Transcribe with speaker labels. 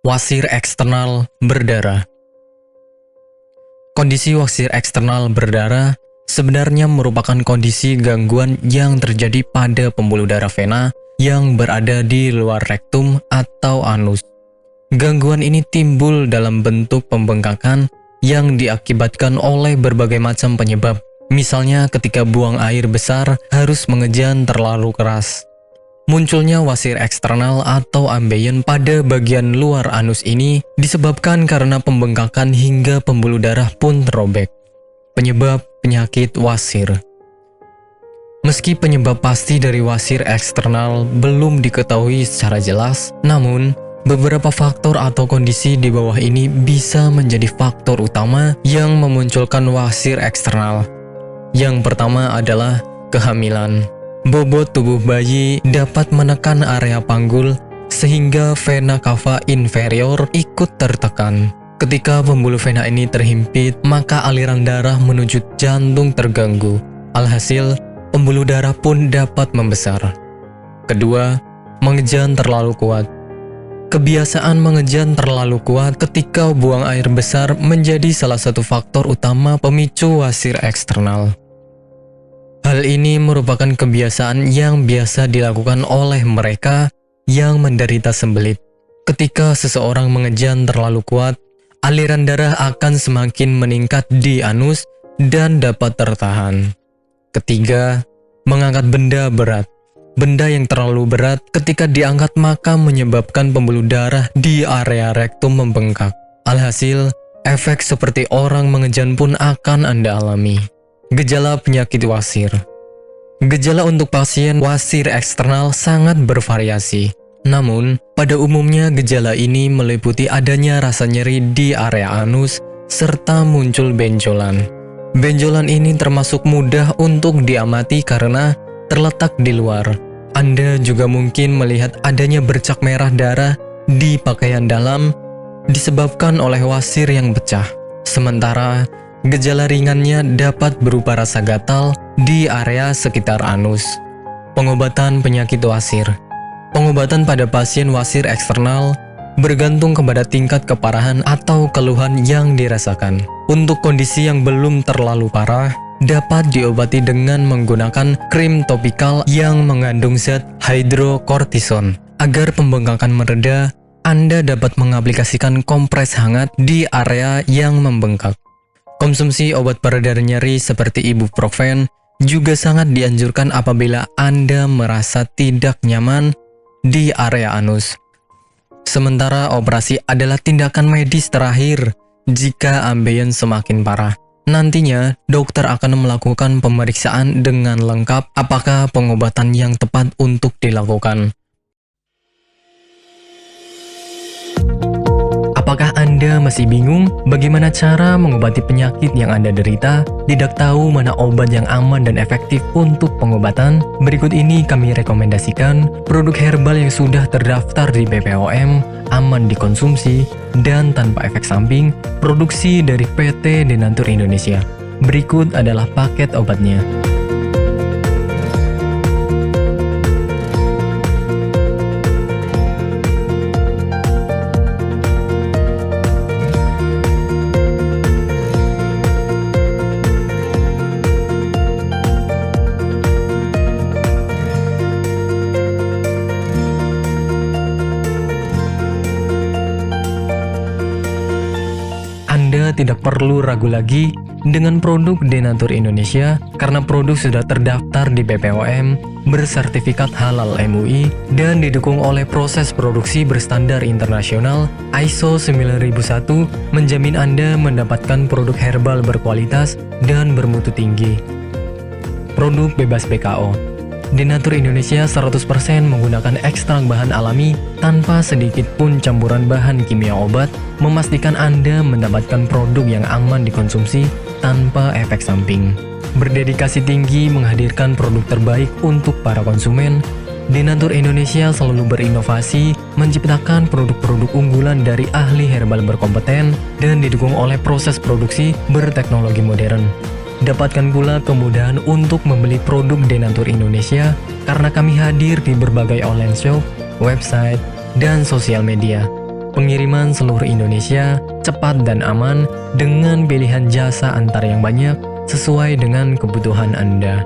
Speaker 1: Wasir eksternal berdarah. Kondisi wasir eksternal berdarah sebenarnya merupakan kondisi gangguan yang terjadi pada pembuluh darah vena yang berada di luar rektum atau anus. Gangguan ini timbul dalam bentuk pembengkakan yang diakibatkan oleh berbagai macam penyebab. Misalnya ketika buang air besar harus mengejan terlalu keras. Munculnya wasir eksternal atau ambeien pada bagian luar anus ini disebabkan karena pembengkakan hingga pembuluh darah pun terobek. Penyebab penyakit wasir. Meski penyebab pasti dari wasir eksternal belum diketahui secara jelas, namun beberapa faktor atau kondisi di bawah ini bisa menjadi faktor utama yang memunculkan wasir eksternal. Yang pertama adalah kehamilan. Bobot tubuh bayi dapat menekan area panggul sehingga vena cava inferior ikut tertekan. Ketika pembuluh vena ini terhimpit, maka aliran darah menuju jantung terganggu. Alhasil, pembuluh darah pun dapat membesar. Kedua, mengejan terlalu kuat. Kebiasaan mengejan terlalu kuat ketika buang air besar menjadi salah satu faktor utama pemicu wasir eksternal. Hal ini merupakan kebiasaan yang biasa dilakukan oleh mereka yang menderita sembelit. Ketika seseorang mengejan terlalu kuat, aliran darah akan semakin meningkat di anus dan dapat tertahan. Ketiga, mengangkat benda berat. Benda yang terlalu berat ketika diangkat maka menyebabkan pembuluh darah di area rektum membengkak. Alhasil, efek seperti orang mengejan pun akan Anda alami. Gejala penyakit wasir. Gejala untuk pasien wasir eksternal sangat bervariasi. Namun, pada umumnya gejala ini meliputi adanya rasa nyeri di area anus serta muncul benjolan. Benjolan ini termasuk mudah untuk diamati karena terletak di luar. Anda juga mungkin melihat adanya bercak merah darah di pakaian dalam disebabkan oleh wasir yang pecah. Sementara, gejala ringannya dapat berupa rasa gatal di area sekitar anus. Pengobatan penyakit wasir. Pengobatan pada pasien wasir eksternal bergantung kepada tingkat keparahan atau keluhan yang dirasakan. Untuk kondisi yang belum terlalu parah, dapat diobati dengan menggunakan krim topikal yang mengandung zat hidrokortison. Agar pembengkakan mereda, Anda dapat mengaplikasikan kompres hangat di area yang membengkak. Konsumsi obat pereda nyeri seperti ibuprofen juga sangat dianjurkan apabila Anda merasa tidak nyaman di area anus. Sementara operasi adalah tindakan medis terakhir jika ambeien semakin parah. Nantinya, dokter akan melakukan pemeriksaan dengan lengkap apakah pengobatan yang tepat untuk dilakukan. Apakah Anda masih bingung bagaimana cara mengobati penyakit yang Anda derita? Tidak tahu mana obat yang aman dan efektif untuk pengobatan? Berikut ini kami rekomendasikan produk herbal yang sudah terdaftar di BPOM, aman dikonsumsi, dan tanpa efek samping, produksi dari PT Denatur Indonesia. Berikut adalah paket obatnya. Anda tidak perlu ragu lagi dengan produk Denatur Indonesia karena produk sudah terdaftar di BPOM, bersertifikat halal MUI, dan didukung oleh proses produksi berstandar internasional ISO 9001 menjamin Anda mendapatkan produk herbal berkualitas dan bermutu tinggi. Produk bebas BKO. Denatur Indonesia 100% menggunakan ekstrak bahan alami tanpa sedikit pun campuran bahan kimia obat, memastikan Anda mendapatkan produk yang aman dikonsumsi tanpa efek samping. Berdedikasi tinggi menghadirkan produk terbaik untuk para konsumen, Denatur Indonesia selalu berinovasi, menciptakan produk-produk unggulan dari ahli herbal berkompeten dan didukung oleh proses produksi berteknologi modern. Dapatkan pula kemudahan untuk membeli produk Denatur Indonesia karena kami hadir di berbagai online shop, website, dan sosial media. Pengiriman seluruh Indonesia cepat dan aman dengan pilihan jasa antar yang banyak sesuai dengan kebutuhan Anda.